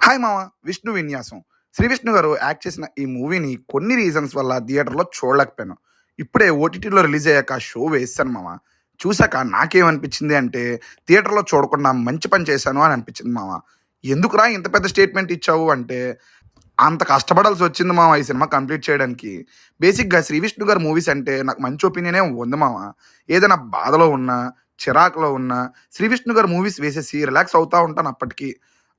Hi మామ! 'విష్ణు విన్యాసం'. శ్రీ విష్ణు గారు యాక్ట్ చేసిన ఈ మూవీని కొన్ని రీజన్స్ వల్ల థియేటర్‌లో చూడలేకపోయాను. ఇప్పుడే ఓటీటీలో రిలీజ్ అయ్యాక షో వేసేసాను మామ. చూసాక నాకేమనిపించింది అంటే, థియేటర్‌లో చూడకుండా మంచి పని చేశాను అని అనిపించింది మామ. ఎందుకురా ఇంత పెద్ద స్టేట్మెంట్ ఇచ్చావు అంటే, అంత కష్టపడాల్సొచ్చింది మామ ఈ సినిమా కంప్లీట్ చేయడానికి. బేసిక్‌గా శ్రీ విష్ణు గారి మూవీస్ అంటే నాకు మంచి ఒపీనియనే ఉంది మామ. ఏదైనా బాధలో ఉన్నా, చిరాకులో ఉన్నా, శ్రీ విష్ణు గారి మూవీస్ వేసేసి రిలాక్స్ అవుతా ఉంటాను అప్పటికి.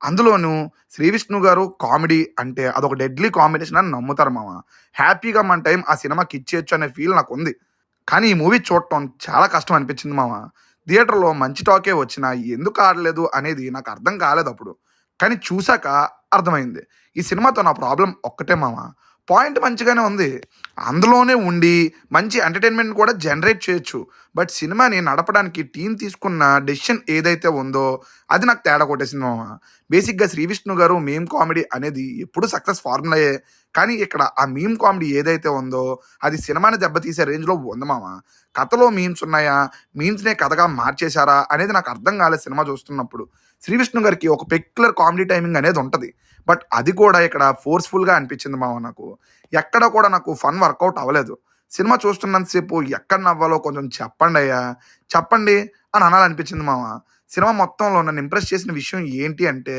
అందులోనూ 'శ్రీ విష్ణు' గారు కామెడీ అంటే అదొక డెడ్లీ కాంబినేషన్ అని నమ్ముతారు మామ. హ్యాపీగా మన టైం ఆ సినిమాకి ఇచ్చేయొచ్చు అనే ఫీల్ నాకుంది. కానీ ఈ మూవీ చూడటం చాలా కష్టం అనిపించింది మామ. థియేటర్‌లో మంచి టాకే వచ్చినా ఎందుకు ఆడలేదు అనేది నాకు అర్థం కాలేదప్పుడు. కానీ చూసాక అర్థమైంది. ఈ సినిమాతో నా ప్రాబ్లమ్ ఒక్కటే మామ. పాయింట్ మంచిగానే ఉంది. అందులోనే ఉండి మంచి ఎంటర్‌టైన్‌మెంట్ కూడా జనరేట్ చేయొచ్చు. బట్ సినిమాని నడపడానికి టీమ్ తీసుకున్న డెసిషన్ ఏదైతే ఉందో అది నాకు తేడా కొట్టేసింది మామ. బేసిక్‌గా 'శ్రీ విష్ణు' గారు మీమ్ కామెడీ అనేది ఎప్పుడు సక్సెస్ ఫార్ములాయే. కానీ ఇక్కడ ఆ మీమ్ కామెడీ ఏదైతే ఉందో అది సినిమాని దెబ్బతీసే రేంజ్‌లో ఉంది మామ. కథలో మీమ్స్ ఉన్నాయా? మీమ్స్‌నే కథగా మార్చేశారా? అనేది నాకు అర్థం కాలేదు సినిమా చూస్తున్నప్పుడు. 'శ్రీ విష్ణు' గారికి ఒక పెక్యులర్ కామెడీ టైమింగ్ అనేది ఉంటది. బట్ అది కూడా ఇక్కడ ఫోర్స్‌ఫుల్‌గా అనిపించింది మామ నాకు. ఎక్కడ కూడా నాకు ఫన్ వర్కౌట్ అవ్వలేదు. సినిమా చూస్తున్నంత సేపు ఎక్కడ నవ్వాలో కొంచెం చెప్పండయ్యా, చెప్పండి అని అనాలనిపించింది మామ. సినిమా మొత్తంలో నన్ను ఇంప్రెస్ చేసిన విషయం ఏంటి అంటే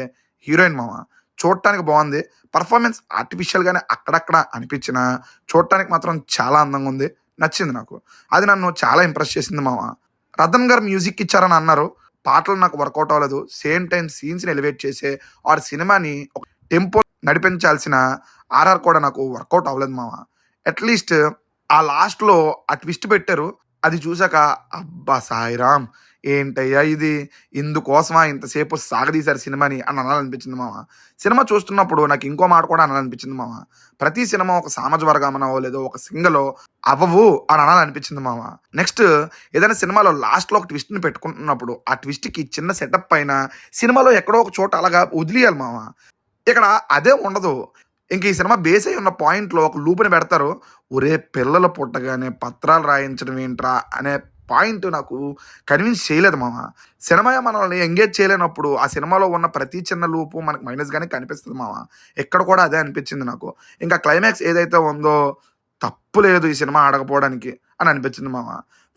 హీరోయిన్ మామ. చూడటానికి బావుంది. పెర్ఫార్మన్స్ ఆర్టిఫిషియల్‌గానే అక్కడక్కడ అనిపించినా చూడటానికి మాత్రం చాలా అందంగా ఉంది. నచ్చింది నాకు. అది నన్ను చాలా ఇంప్రెస్ చేసింది మామ. రతన్ గారు మ్యూజిక్ ఇచ్చారని అన్నారు. పాటలు నాకు వర్కౌట్ అవ్వలేదు. సేమ్ టైమ్ సీన్స్‌ని ఎలివేట్ చేసే సినిమాని ఒక టెంపో నడిపించాల్సిన ఆర్ఆర్ కూడా నాకు వర్కౌట్ అవ్వలేదు మామ. అట్‌లీస్ట్ ఆ లాస్ట్‌లో ఆ ట్విస్ట్ పెట్టారు. అది చూసాక అబ్బా సాయిరామ్! ఏంటయ్యా ఇది? ఇందుకోసమా ఇంతసేపు సాగదీశారు సినిమాని అని అనాలనిపించింది మామ. సినిమా చూస్తున్నప్పుడు నాకు ఇంకో మాట కూడా అనాలనిపించింది మామ. ప్రతి సినిమా ఒక సామాజ వర్గమనో లేదో ఒక సింగలో అవ్వవు అని అనాలనిపించింది మామ. నెక్స్ట్ ఏదైనా సినిమాలో లాస్ట్‌లో ఒక ట్విస్ట్‌ని పెట్టుకుంటున్నప్పుడు ఆ ట్విస్ట్‌కి చిన్న సెటప్ పైన సినిమాలో ఎక్కడో ఒక చోట అలాగా వదిలియాలి మామ. ఇక్కడ అదే ఉండదు. ఇంక ఈ సినిమా బేస్ అయ్యి ఉన్న పాయింట్‌లో ఒక లూప్‌ని పెడతారు. ఒరేయ్! పిల్లలు పుట్టగానే పత్రాలు రాయించడం ఏంట్రా అనే పాయింట్ నాకు కన్విన్స్ చేయలేదు మామ. సినిమా మనల్ని ఎంగేజ్ చేయలేనప్పుడు ఆ సినిమాలో ఉన్న ప్రతి చిన్న లూపు మనకు మైనస్‌గానే కనిపిస్తది మామ. ఇక్కడ కూడా అదే అనిపించింది నాకు. ఇంకా క్లైమాక్స్ ఏదైతే ఉందో తప్పు లేదు ఈ సినిమా ఆడకపోవడానికి అని అనిపించింది మామ.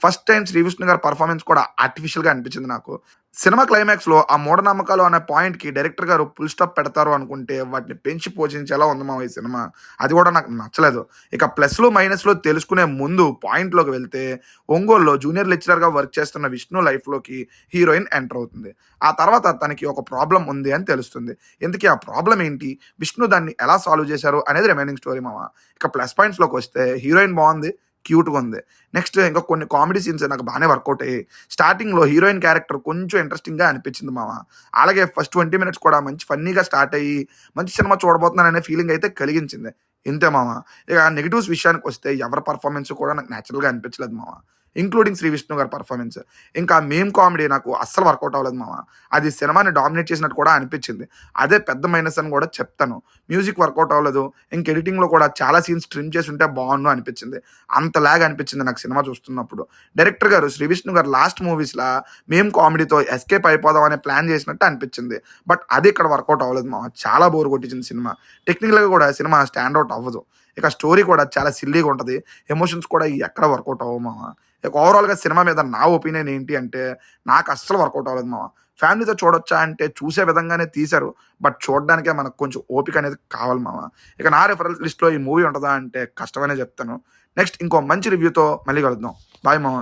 ఫస్ట్ టైమ్ 'శ్రీ విష్ణు' గారి పెర్ఫార్మన్స్ కూడా ఆర్టిఫిషియల్‌గా అనిపించింది నాకు. సినిమా క్లైమాక్స్‌లో ఆ మూఢనమ్మకాలు అనే పాయింట్‌కి డైరెక్టర్ గారు ఫుల్ స్టాప్ పెడతారు అనుకుంటే వాటిని పెంచి పోషించేలా ఉంది మామ ఈ సినిమా. అది కూడా నాకు నచ్చలేదు. ఇక ప్లస్‌లు, మైనస్‌లు తెలుసుకునే ముందు పాయింట్‌లోకి వెళ్తే ఒంగోలులో జూనియర్ లెక్చరర్‌గా వర్క్ చేస్తున్న విష్ణు లైఫ్‌లోకి హీరోయిన్ ఎంటర్ అవుతుంది. ఆ తర్వాత తనకి ఒక ప్రాబ్లమ్ ఉంది అని తెలుస్తుంది. ఇంతకీ ఆ ప్రాబ్లమ్ ఏంటి? విష్ణు దాన్ని ఎలా సాల్వ్ చేశారు అనేది రిమైనింగ్ స్టోరీ మామ. ఇక ప్లస్ పాయింట్స్‌లోకొస్తే హీరోయిన్ బావుంది. క్యూట్‌గా ఉంది. నెక్స్ట్ ఇంకా కొన్ని కామెడీ సీన్స్ నాకు బానే వర్కౌట్ అయ్యాయి. స్టార్టింగ్‌లో హీరోయిన్ క్యారెక్టర్ కొంచెం ఇంట్రెస్టింగ్‌గా అనిపించింది మామ. అలాగే ఫస్ట్ 20 మినిట్స్ కూడా మంచి ఫన్నీగా స్టార్ట్ అయ్యి, మంచి సినిమా చూడబోతున్నాననే ఫీలింగ్ అయితే కలిగించింది. ఇంతే మామ. ఇక నెగెటివ్స్ విషయానికొస్తే ఎవరి పెర్ఫార్మన్స్ కూడా నాకు నేచురల్‌గా అనిపించలేదు మామ. ఇంక్లూడింగ్ 'శ్రీ విష్ణు' గారి పెర్ఫార్మన్స్. ఇంకా మీమ్ కామెడీ నాకు అస్సలు వర్కౌట్ అవ్వలేదు మామ. అది సినిమాని డామినేట్ చేసినట్టు కూడా అనిపించింది. అదే పెద్ద మైనస్ అని కూడా చెప్తాను. మ్యూజిక్ వర్కౌట్ అవ్వలేదు. ఇంక ఎడిటింగ్‌లో కూడా చాలా సీన్స్ ట్రిమ్ చేసుంటే బావుండు అనిపించింది. అంత లాగ్ అనిపించింది నాకు సినిమా చూస్తున్నప్పుడు. డైరెక్టర్ గారు 'శ్రీ విష్ణు' గారు లాస్ట్ మూవీస్‌లా మీమ్ కామెడీతో ఎస్కేప్ అయిపోదాం అనే ప్లాన్ చేసినట్టు అనిపించింది. బట్ అది ఇక్కడ వర్కౌట్ అవ్వలేదు మామ. చాలా బోర్ కొట్టించింది సినిమా. టెక్నికల్‌గా కూడా సినిమా స్టాండ్ ఔట్ అవ్వదు. ఇక స్టోరీ కూడా చాలా సిల్లీగా ఉంటది. ఎమోషన్స్ కూడా ఎక్కడ వర్కౌట్ అవ్వవు మామ. ఇక ఓవరాల్‌గా సినిమా మీద నా ఒపీనియన్ ఏంటి అంటే, నాకు అస్సలు వర్కౌట్ అవ్వలేదు మామ. ఫ్యామిలీతో చూడొచ్చా అంటే చూసే విధంగానే తీశారు. బట్ చూడడానికే మనకు కొంచెం ఓపిక అనేది కావాలి మామ. ఇక నా రిఫరెన్స్ లిస్ట్‌లో ఈ మూవీ ఉంటదా అంటే కష్టమనే చెప్తాను. నెక్స్ట్ ఇంకో మంచి రివ్యూతో మళ్ళీ కలుద్దాం. బాయ్ మామ.